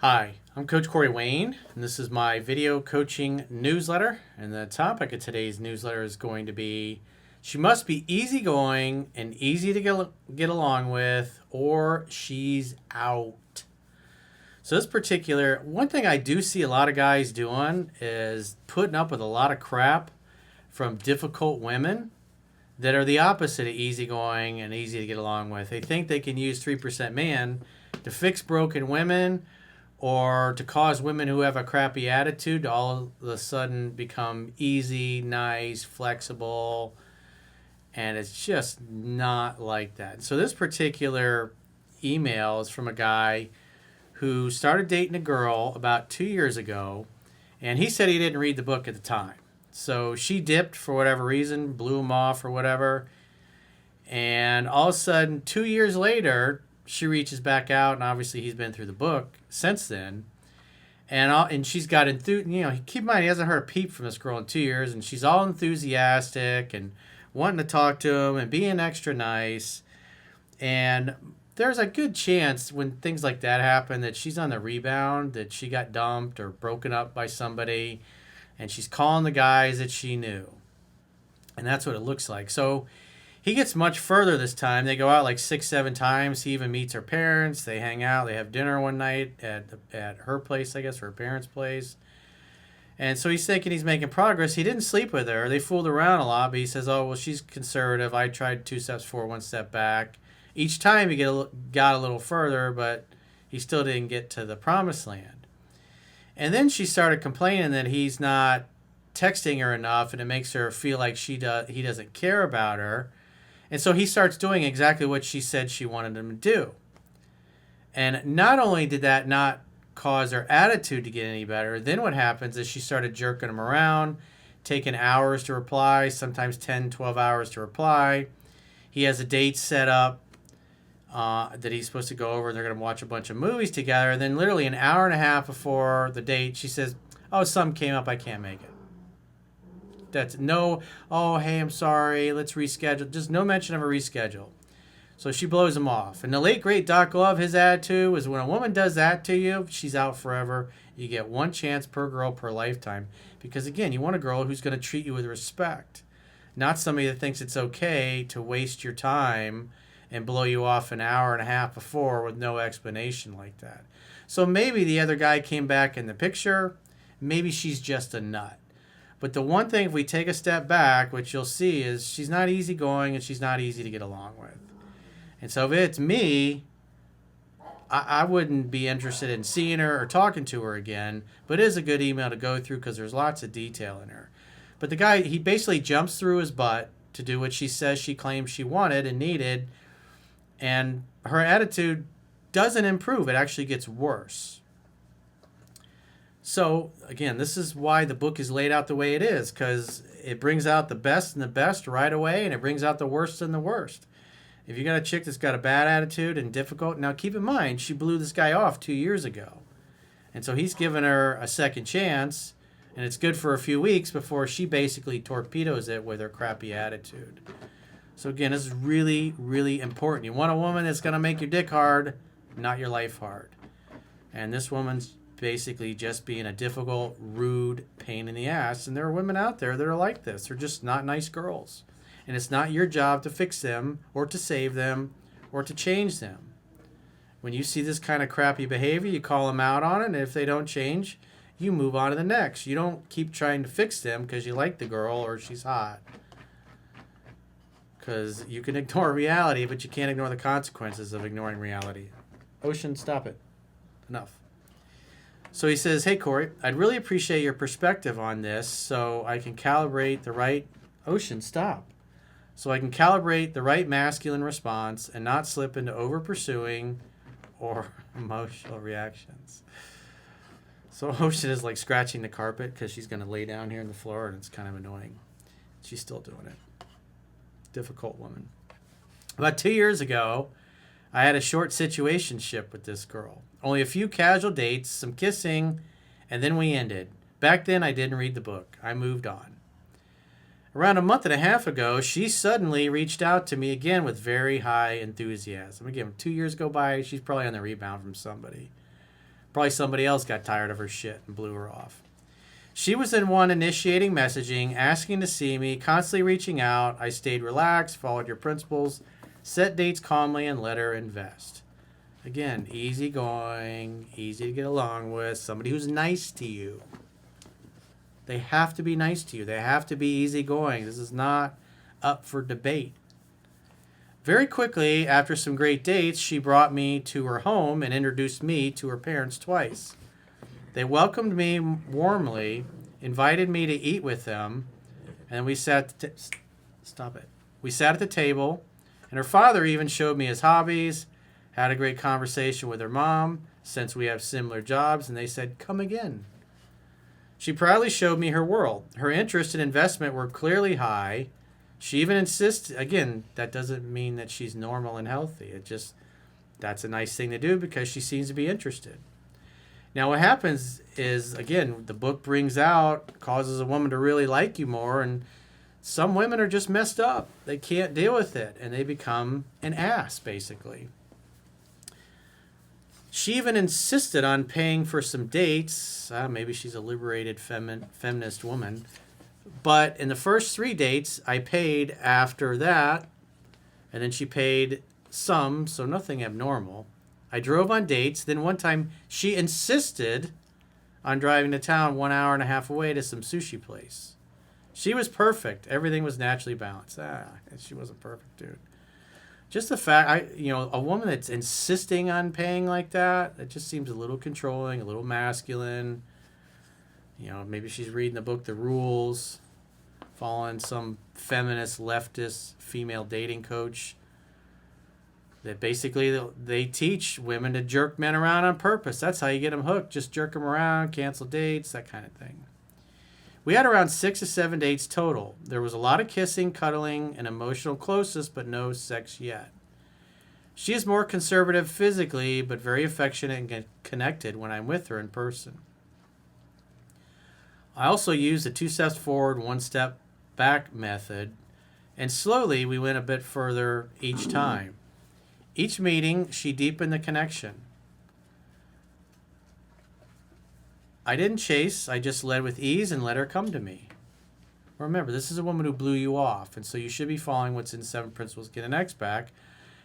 Hi, I'm Coach Corey Wayne, and this is my video coaching newsletter. And the topic of today's newsletter is going to be she must be easygoing and easy to get along with, or she's out. So, this particular one thing I do see a lot of guys doing is putting up with a lot of crap from difficult women that are the opposite of easygoing and easy to get along with. They think they can use 3% man to fix broken women or to cause women who have a crappy attitude to all of a sudden become easy, nice, flexible, and it's just not like that. So this particular email is from a guy who started dating a girl about 2 years ago, and he said he didn't read the book at the time. So she dipped for whatever reason, blew him off or whatever, and all of a sudden, 2 years later, she reaches back out, and obviously he's been through the book since then. And she's got keep in mind, he hasn't heard a peep from this girl in 2 years, and she's all enthusiastic and wanting to talk to him and being extra nice. And there's a good chance when things like that happen that she's on the rebound, that she got dumped or broken up by somebody, and she's calling the guys that she knew. And that's what it looks like. So he gets much further this time. They go out like 6-7 times. He even meets her parents. They hang out. They have dinner one night at her place, I guess, or her parents' place. And so he's thinking he's making progress. He didn't sleep with her. They fooled around a lot, but he says, oh, well, she's conservative. I tried 2 steps forward, 1 step back. Each time he got a little further, but he still didn't get to the promised land. And then she started complaining that he's not texting her enough, and it makes her feel like he doesn't care about her. And so he starts doing exactly what she said she wanted him to do. And not only did that not cause her attitude to get any better, then what happens is she started jerking him around, taking hours to reply, sometimes 10, 12 hours to reply. He has a date set up that he's supposed to go over, and they're going to watch a bunch of movies together. And then literally an hour and a half before the date, she says, oh, something came up, I can't make it. That's no, oh, hey, I'm sorry, let's reschedule. Just no mention of a reschedule. So she blows him off. And the late, great Doc Love, his attitude was when a woman does that to you, she's out forever. You get one chance per girl per lifetime. Because, again, you want a girl who's going to treat you with respect, not somebody that thinks it's okay to waste your time and blow you off an hour and a half before with no explanation like that. So maybe the other guy came back in the picture. Maybe she's just a nut. But the one thing, if we take a step back, which you'll see is she's not easygoing and she's not easy to get along with. And so if it's me, I wouldn't be interested in seeing her or talking to her again. But it is a good email to go through because there's lots of detail in her. But the guy, he basically jumps through his butt to do what she says she claims she wanted and needed. And her attitude doesn't improve. It actually gets worse. So, again, this is why the book is laid out the way it is, because it brings out the best and the best right away, and it brings out the worst and the worst. If you got a chick that's got a bad attitude and difficult, now keep in mind, she blew this guy off 2 years ago. And so he's given her a second chance, and it's good for a few weeks before she basically torpedoes it with her crappy attitude. So, again, this is really, really important. You want a woman that's going to make your dick hard, not your life hard. And this woman's basically just being a difficult, rude pain in the ass. And there are women out there that are like this. They're just not nice girls. And it's not your job to fix them or to save them or to change them. When you see this kind of crappy behavior, you call them out on it. And if they don't change, you move on to the next. You don't keep trying to fix them because you like the girl or she's hot. Because you can ignore reality, but you can't ignore the consequences of ignoring reality. Ocean, stop it. Enough. So he says, hey, Corey, I'd really appreciate your perspective on this so I can calibrate the right... Ocean, stop. So I can calibrate the right masculine response and not slip into overpursuing or emotional reactions. So Ocean is like scratching the carpet because she's going to lay down here on the floor, and it's kind of annoying. She's still doing it. Difficult woman. About 2 years ago, I had a short situationship with this girl. Only a few casual dates, some kissing, and then we ended. Back then, I didn't read the book. I moved on. Around a month and a half ago, she suddenly reached out to me again with very high enthusiasm. Again, 2 years go by, she's probably on the rebound from somebody. Probably somebody else got tired of her shit and blew her off. She was the one initiating messaging, asking to see me, constantly reaching out. I stayed relaxed, followed your principles, set dates calmly, and let her invest. Again, easygoing, easy to get along with, somebody who's nice to you. They have to be nice to you. They have to be easygoing. This is not up for debate. Very quickly, after some great dates, she brought me to her home and introduced me to her parents twice. They welcomed me warmly, invited me to eat with them, and we sat We sat at the table, and her father even showed me his hobbies, had a great conversation with her mom, since we have similar jobs, and they said, "Come again." She proudly showed me her world. Her interest in investment were clearly high. She even insists, again, that doesn't mean that she's normal and healthy. That's a nice thing to do because she seems to be interested. Now what happens is, again, the book causes a woman to really like you more, and some women are just messed up. They can't deal with it, and they become an ass, basically. She even insisted on paying for some dates. Maybe she's a liberated feminist woman. But in the first 3 dates, I paid after that. And then she paid some, so nothing abnormal. I drove on dates. Then one time, she insisted on driving to town 1.5 hours away to some sushi place. She was perfect. Everything was naturally balanced. She wasn't perfect, dude. Just the fact, a woman that's insisting on paying like that, it just seems a little controlling, a little masculine. Maybe she's reading the book The Rules, following some feminist, leftist, female dating coach that basically they teach women to jerk men around on purpose. That's how you get them hooked. Just jerk them around, cancel dates, that kind of thing. We had around 6 to 7 dates total. There was a lot of kissing, cuddling, and emotional closeness, but no sex yet. She is more conservative physically, but very affectionate and connected when I'm with her in person. I also used the 2 steps forward, 1 step back method, and slowly we went a bit further each time. Each meeting, she deepened the connection. I didn't chase, I just led with ease and let her come to me. Remember, this is a woman who blew you off, and so you should be following what's in 7 Principles Get an X Back.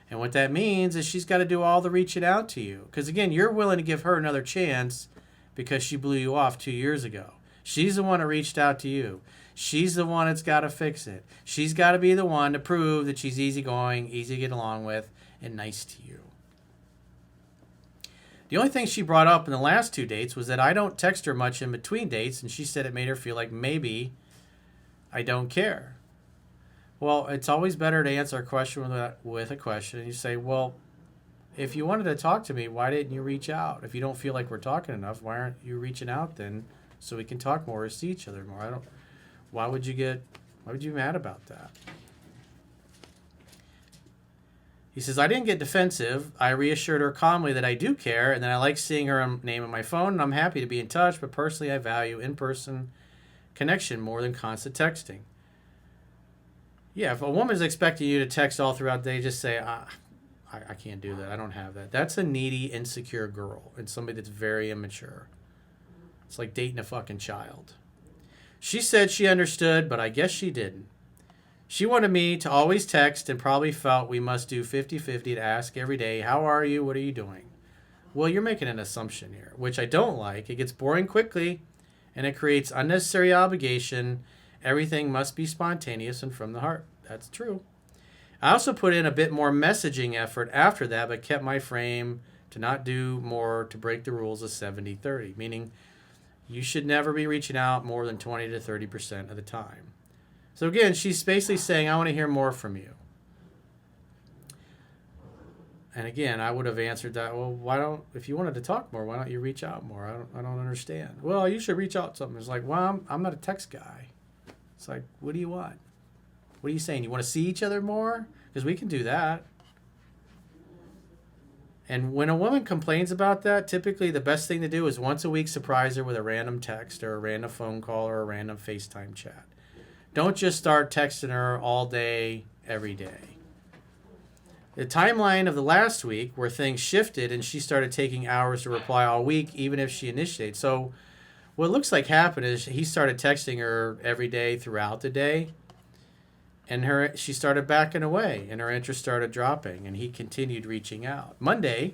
And what that means is she's got to do all the reaching out to you. Because again, you're willing to give her another chance because she blew you off 2 years ago. She's the one who reached out to you. She's the one that's got to fix it. She's got to be the one to prove that she's easygoing, easy to get along with, and nice to you. The only thing she brought up in the last 2 dates was that I don't text her much in between dates, and she said it made her feel like maybe I don't care. Well, it's always better to answer a question with a question, and you say, well, if you wanted to talk to me, why didn't you reach out? If you don't feel like we're talking enough, why aren't you reaching out then so we can talk more or see each other more? Why would you be mad about that? He says, I didn't get defensive. I reassured her calmly that I do care and that I like seeing her name on my phone, and I'm happy to be in touch, but personally I value in-person connection more than constant texting. Yeah, if a woman's expecting you to text all throughout the day, just say, I can't do that. I don't have that. That's a needy, insecure girl and somebody that's very immature. It's like dating a fucking child. She said she understood, but I guess she didn't. She wanted me to always text and probably felt we must do 50-50 to ask every day, how are you? What are you doing? Well, you're making an assumption here, which I don't like. It gets boring quickly, and it creates unnecessary obligation. Everything must be spontaneous and from the heart. That's true. I also put in a bit more messaging effort after that, but kept my frame to not do more to break the rules of 70-30, meaning you should never be reaching out more than 20 to 30% of the time. So again, she's basically saying, I want to hear more from you. And again, I would have answered that, well, if you wanted to talk more, why don't you reach out more? I don't understand. Well, you should reach out to something. It's like, well, I'm not a text guy. It's like, what do you want? What are you saying? You want to see each other more? Because we can do that. And when a woman complains about that, typically the best thing to do is once a week surprise her with a random text or a random phone call or a random FaceTime chat. Don't just start texting her all day, every day. The timeline of the last week where things shifted and she started taking hours to reply all week, even if she initiated. So what looks like happened is he started texting her every day throughout the day, and she started backing away, and her interest started dropping, and he continued reaching out. Monday,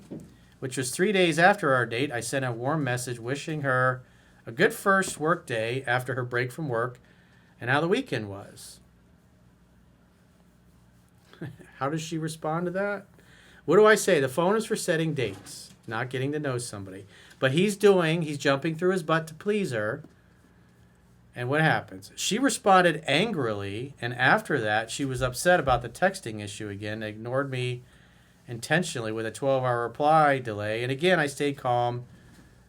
which was 3 days after our date, I sent a warm message wishing her a good first work day after her break from work and how the weekend was. How does she respond to that? What do I say? The phone is for setting dates, not getting to know somebody. But he's jumping through his butt to please her. And what happens? She responded angrily, and after that, she was upset about the texting issue again, ignored me intentionally with a 12-hour reply delay. And again, I stayed calm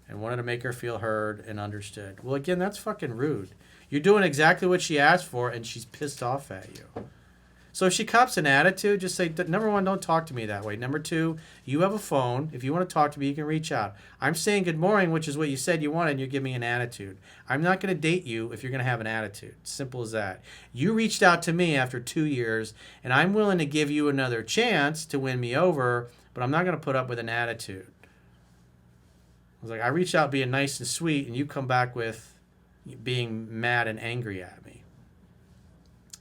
and wanted to make her feel heard and understood. Well, again, that's fucking rude. You're doing exactly what she asked for, and she's pissed off at you. So if she cops an attitude, just say, number one, don't talk to me that way. Number two, you have a phone. If you want to talk to me, you can reach out. I'm saying good morning, which is what you said you wanted, and you give me an attitude. I'm not going to date you if you're going to have an attitude. Simple as that. You reached out to me after 2 years, and I'm willing to give you another chance to win me over, but I'm not going to put up with an attitude. I was like, I reached out being nice and sweet, and you come back with being mad and angry at me.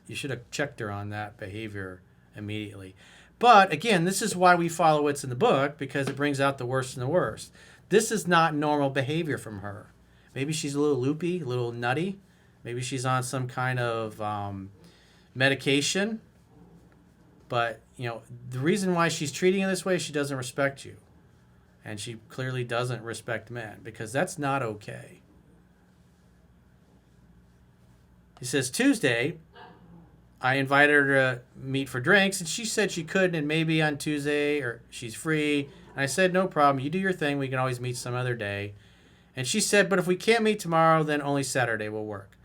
You should have checked her on that behavior immediately. But again, this is why we follow what's in the book, because it brings out the worst and the worst. This is not normal behavior from her. Maybe she's a little loopy, a little nutty. Maybe she's on some kind of medication. But, the reason why she's treating you this way, she doesn't respect you. And she clearly doesn't respect men, because that's not okay. He says, Tuesday, I invited her to meet for drinks, and she said she couldn't, and maybe on Tuesday or she's free. And I said, no problem. You do your thing. We can always meet some other day. And she said, but if we can't meet tomorrow, then only Saturday will work.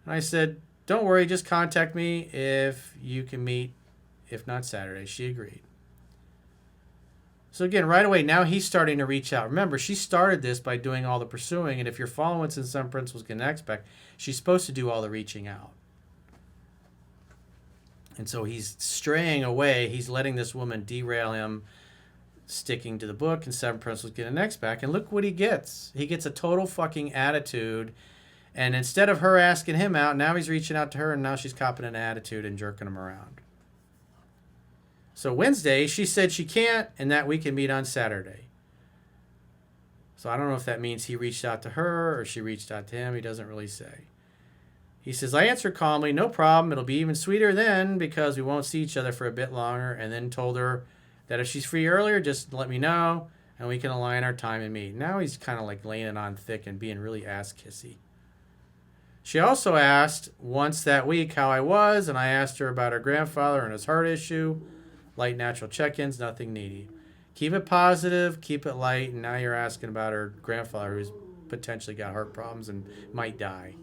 And I said, don't worry. Just contact me if you can meet, if not Saturday. She agreed. So again, right away, now he's starting to reach out. Remember, she started this by doing all the pursuing, and if you're following what's in some principles can expect, she's supposed to do all the reaching out. And so he's straying away. He's letting this woman derail him, sticking to the book and 7 Principles Get an X back. And look what he gets. He gets a total fucking attitude. And instead of her asking him out, now he's reaching out to her, and now she's copping an attitude and jerking him around. So Wednesday, she said she can't, and that we can meet on Saturday. So I don't know if that means he reached out to her or she reached out to him. He doesn't really say. He says, I answered calmly, no problem. It'll be even sweeter then because we won't see each other for a bit longer. And then told her that if she's free earlier, just let me know and we can align our time and meet. Now he's kind of like laying it on thick and being really ass-kissy. She also asked once that week how I was, and I asked her about her grandfather and his heart issue. Light natural check-ins, nothing needy. Keep it positive, keep it light, and now you're asking about her grandfather who's potentially got heart problems and might die.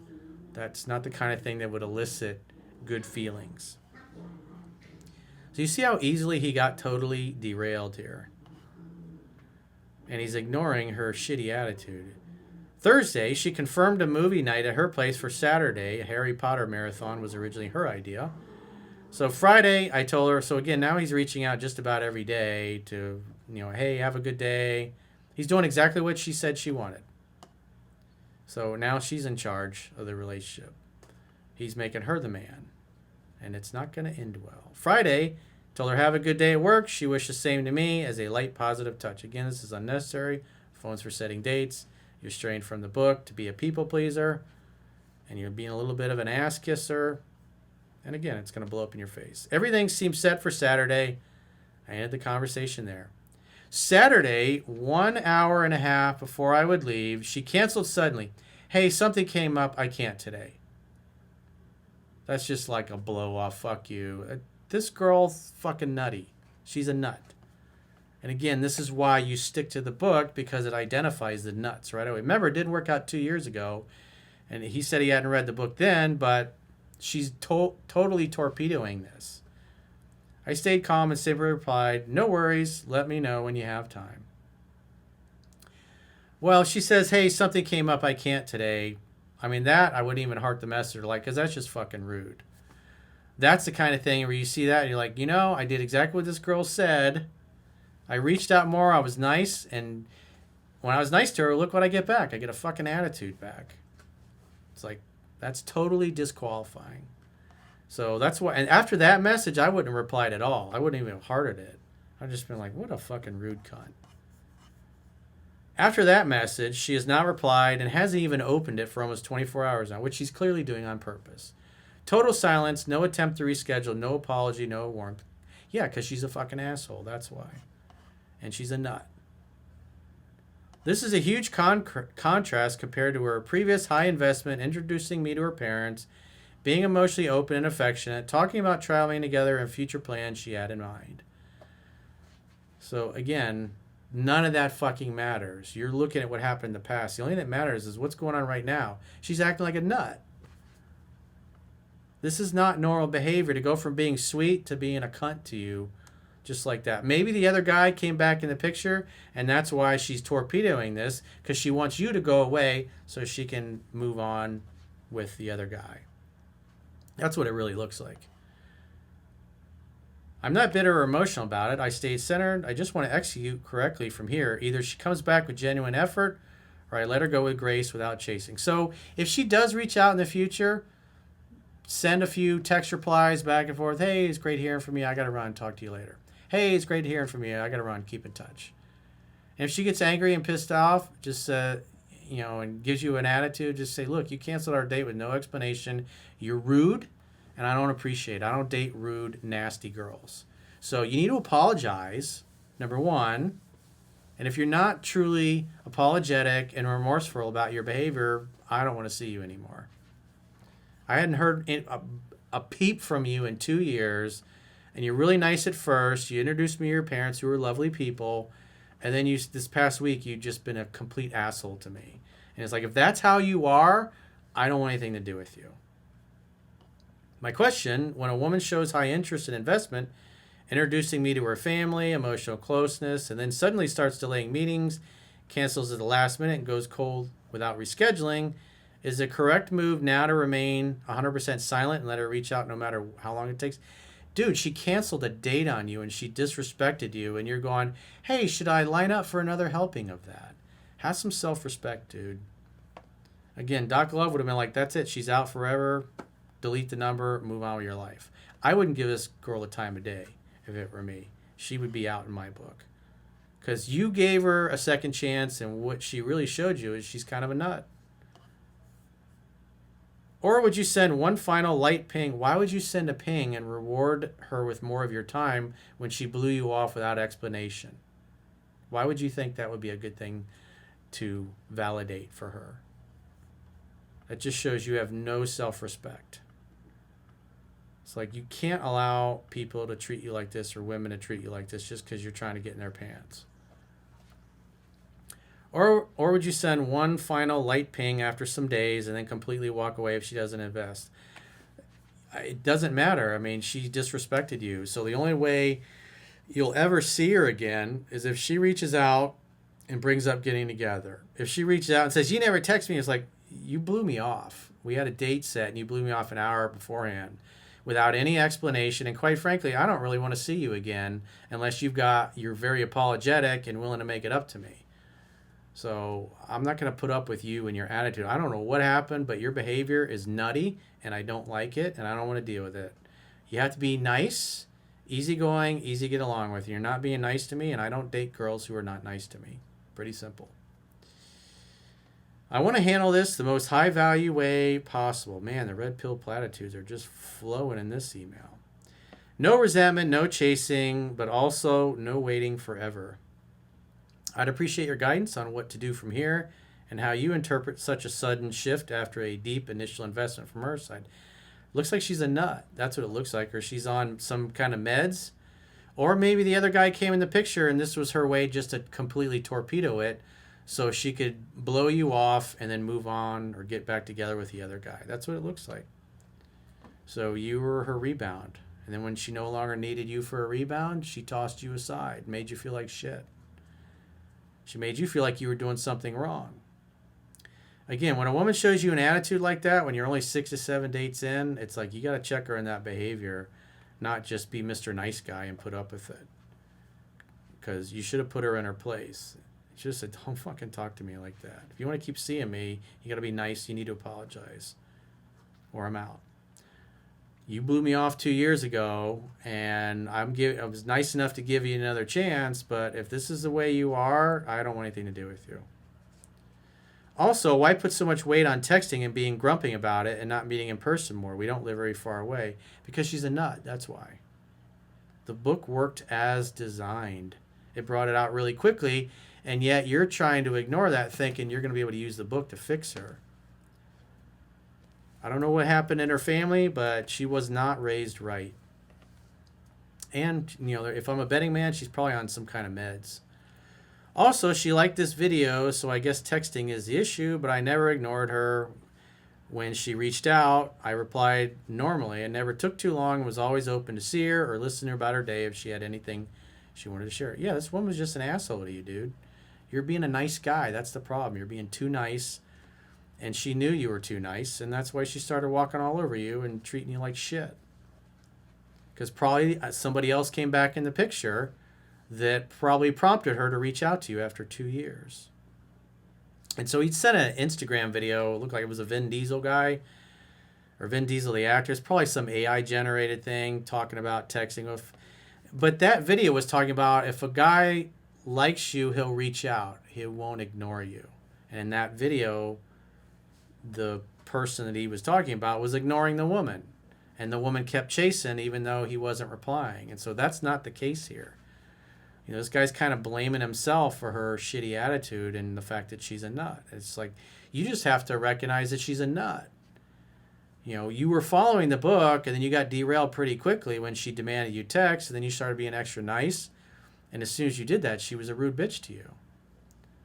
That's not the kind of thing that would elicit good feelings. So you see how easily he got totally derailed here. And he's ignoring her shitty attitude. Thursday, she confirmed a movie night at her place for Saturday. A Harry Potter marathon was originally her idea. So Friday, I told her, so again, now he's reaching out just about every day to, hey, have a good day. He's doing exactly what she said she wanted. So now she's in charge of the relationship. He's making her the man. And it's not going to end well. Friday, told her have a good day at work. She wished the same to me as a light positive touch. Again, this is unnecessary. Phones for setting dates. You're straying from the book to be a people pleaser. And you're being a little bit of an ass kisser. And again, it's going to blow up in your face. Everything seems set for Saturday. I ended the conversation there. Saturday, 1 hour and a half before I would leave, she canceled suddenly. Hey, something came up. I can't today. That's just like a blow off. Fuck you. This girl's fucking nutty. She's a nut. And again, this is why you stick to the book, because it identifies the nuts right away. Remember, it didn't work out 2 years ago. And he said he hadn't read the book then, but she's totally torpedoing this. I stayed calm and simply replied, no worries, let me know when you have time. Well, she says, hey, something came up, I can't today. I mean, that I wouldn't even heart the messenger, because that's just fucking rude. That's the kind of thing where you see that and you're like, I did exactly what this girl said. I reached out more. I was nice. And when I was nice to her, look what I get back. I get a fucking attitude back. It's like, that's totally disqualifying. So that's why. And after that message, I wouldn't have replied at all. I wouldn't even have hearted it. I'd just been like, what a fucking rude cunt. After that message, she has not replied and hasn't even opened it for almost 24 hours now, which she's clearly doing on purpose. Total silence, no attempt to reschedule, no apology, no warmth. Yeah, because she's a fucking asshole. That's why. And she's a nut. This is a huge contrast compared to her previous high investment, introducing me to her parents, being emotionally open and affectionate, talking about traveling together and future plans she had in mind. So again, none of that fucking matters. You're looking at what happened in the past. The only thing that matters is what's going on right now. She's acting like a nut. This is not normal behavior to go from being sweet to being a cunt to you just like that. Maybe the other guy came back in the picture and that's why she's torpedoing this, because she wants you to go away so she can move on with the other guy. That's what it really looks like. I'm not bitter or emotional about it. I stayed centered. I just want to execute correctly from here. Either she comes back with genuine effort or I let her go with grace without chasing. So if she does reach out in the future, send a few text replies back and forth. Hey, it's great hearing from you. I got to run. Talk to you later. Hey, it's great hearing from you. I got to run. Keep in touch. And if she gets angry and pissed off, just, and gives you an attitude, just say, look, you canceled our date with no explanation. You're rude, and I don't appreciate it. I don't date rude, nasty girls. So you need to apologize, number one. And if you're not truly apologetic and remorseful about your behavior, I don't want to see you anymore. I hadn't heard a peep from you in 2 years, and you're really nice at first. You introduced me to your parents, who were lovely people, and then this past week, you've just been a complete asshole to me. And it's like, if that's how you are, I don't want anything to do with you. My question, when a woman shows high interest in investment, introducing me to her family, emotional closeness, and then suddenly starts delaying meetings, cancels at the last minute, and goes cold without rescheduling, is the correct move now to remain 100% silent and let her reach out no matter how long it takes? Dude, she canceled a date on you and she disrespected you, and you're going, hey, should I line up for another helping of that? Have some self-respect, dude. Again, Doc Love would have been like, that's it. She's out forever. Delete the number. Move on with your life. I wouldn't give this girl the time of day if it were me. She would be out in my book. Because you gave her a second chance, and what she really showed you is she's kind of a nut. Or would you send one final light ping? Why would you send a ping and reward her with more of your time when she blew you off without explanation? Why would you think that would be a good thing to validate for her? That just shows you have no self-respect. It's like you can't allow people to treat you like this or women to treat you like this just because you're trying to get in their pants. Or would you send one final light ping after some days and then completely walk away if she doesn't invest? It doesn't matter. I mean, she disrespected you. So the only way you'll ever see her again is if she reaches out and brings up getting together. If she reaches out and says, you never text me, it's like, you blew me off. We had a date set and you blew me off an hour beforehand without any explanation. And quite frankly, I don't really want to see you again unless you're very apologetic and willing to make it up to me. So I'm not going to put up with you and your attitude. I don't know what happened, but your behavior is nutty, and I don't like it, and I don't want to deal with it. You have to be nice, easygoing, easy to get along with. You're not being nice to me, and I don't date girls who are not nice to me. Pretty simple. I want to handle this the most high-value way possible. Man, the red pill platitudes are just flowing in this email. No resentment, no chasing, but also no waiting forever. I'd appreciate your guidance on what to do from here and how you interpret such a sudden shift after a deep initial investment from her side. Looks like she's a nut. That's what it looks like. Or she's on some kind of meds. Or maybe the other guy came in the picture and this was her way just to completely torpedo it so she could blow you off and then move on or get back together with the other guy. That's what it looks like. So you were her rebound. And then when she no longer needed you for a rebound, she tossed you aside, made you feel like shit. She made you feel like you were doing something wrong. Again, when a woman shows you an attitude like that, when you're only 6 to 7 dates in, it's like you got to check her in that behavior, not just be Mr. Nice Guy and put up with it. Because you should have put her in her place. You should have said, don't fucking talk to me like that. If you want to keep seeing me, you got to be nice. You need to apologize, or I'm out. You blew me off 2 years ago, and I was nice enough to give you another chance, but if this is the way you are, I don't want anything to do with you. Also, why put so much weight on texting and being grumpy about it and not meeting in person more? We don't live very far away. Because she's a nut, that's why. The book worked as designed. It brought it out really quickly, and yet you're trying to ignore that, thinking you're going to be able to use the book to fix her. I don't know what happened in her family, but she was not raised right. And, if I'm a betting man, she's probably on some kind of meds. Also, she liked this video, so I guess texting is the issue, but I never ignored her. When she reached out, I replied normally. It never took too long and was always open to see her or listen to her about her day if she had anything she wanted to share. Yeah, this woman was just an asshole to you, dude. You're being a nice guy. That's the problem. You're being too nice, and she knew you were too nice, and that's why she started walking all over you and treating you like shit. Because probably somebody else came back in the picture that probably prompted her to reach out to you after 2 years. And so he'd sent an Instagram video. It looked like it was a Vin Diesel guy, or Vin Diesel the actor. It's probably some AI generated thing talking about texting. But that video was talking about if a guy likes you, he'll reach out. He won't ignore you. And in that video, the person that he was talking about was ignoring the woman. And the woman kept chasing even though he wasn't replying. And so that's not the case here. This guy's kind of blaming himself for her shitty attitude and the fact that she's a nut. It's like, you just have to recognize that she's a nut. You were following the book, and then you got derailed pretty quickly when she demanded you text, and then you started being extra nice. And as soon as you did that, she was a rude bitch to you.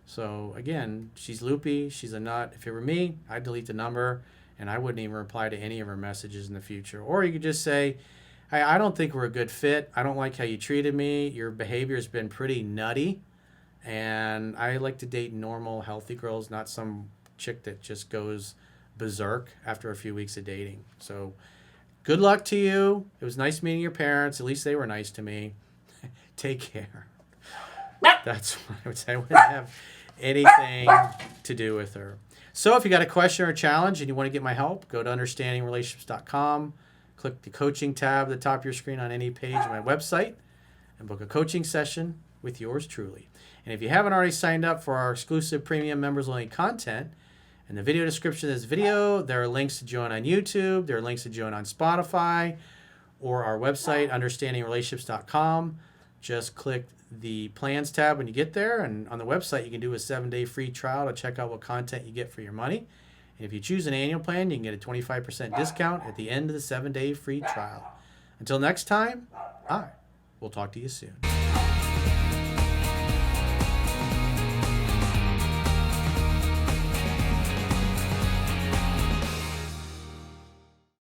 So, again, she's loopy. She's a nut. If it were me, I'd delete the number, and I wouldn't even reply to any of her messages in the future. Or you could just say, I don't think we're a good fit. I don't like how you treated me. Your behavior has been pretty nutty. And I like to date normal, healthy girls, not some chick that just goes berserk after a few weeks of dating. So good luck to you. It was nice meeting your parents. At least they were nice to me. Take care. That's what I would say. I wouldn't have anything to do with her. So if you got a question or a challenge and you want to get my help, go to understandingrelationships.com. Click the coaching tab at the top of your screen on any page of my website and book a coaching session with yours truly. And if you haven't already signed up for our exclusive premium members-only content, in the video description of this video, there are links to join on YouTube, there are links to join on Spotify, or our website, understandingrelationships.com. Just click the plans tab when you get there, and on the website you can do a 7-day free trial to check out what content you get for your money. And if you choose an annual plan, you can get a 25% discount at the end of the 7-day free trial. Until next time, we'll talk to you soon.